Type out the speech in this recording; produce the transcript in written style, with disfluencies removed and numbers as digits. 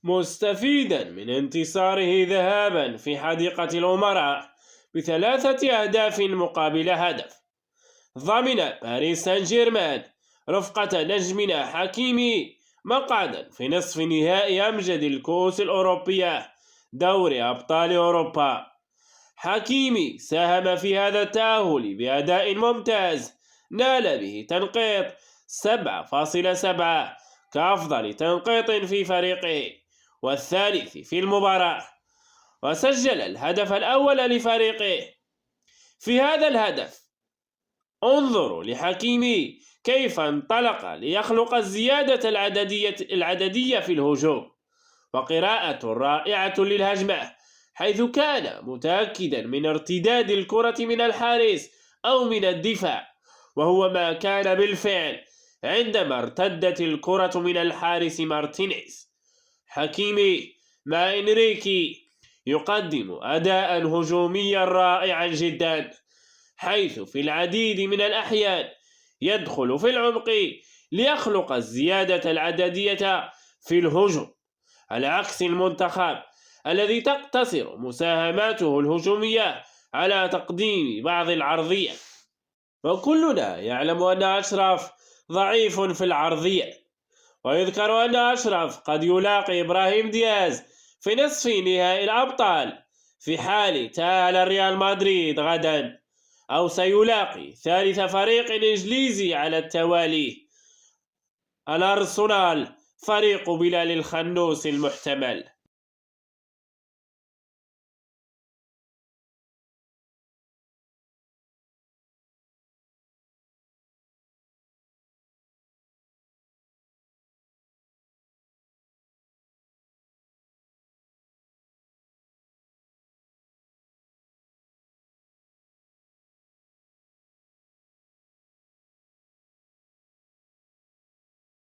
مستفيدا من انتصاره ذهابا في حديقة الأمراء ب3 أهداف مقابل هدف. ضمن باريس سان جيرمان رفقة نجمنا حكيمي مقعدا في نصف نهائي أمجد الكؤوس الأوروبية دوري أبطال أوروبا. حكيمي ساهم في هذا التأهل بأداء ممتاز نال به تنقيط 7.7 كأفضل تنقيط في فريقه والثالث في المباراة، وسجل الهدف الأول لفريقه. في هذا الهدف انظروا لحكيمي كيف انطلق ليخلق الزيادة العددية في الهجوم، وقراءة رائعة للهجمة حيث كان متأكدا من ارتداد الكرة من الحارس أو من الدفاع، وهو ما كان بالفعل عندما ارتدت الكرة من الحارس مارتينيز. حكيمي مع إنريكي يقدم أداء هجوميا رائعا جدا، حيث في العديد من الأحيان يدخل في العمق ليخلق الزيادة العددية في الهجوم، على عكس المنتخب الذي تقتصر مساهماته الهجومية على تقديم بعض العرضية. وكلنا يعلم أن أشرف ضعيف في العرضية، ويذكر أن أشرف قد يلاقي إبراهيم دياز في نصف نهائي الأبطال في حال تأهل ريال مدريد غدا، أو سيلاقي ثالث فريق إنجليزي على التوالي الأرسنال فريق بلال الخنوس المحتمل.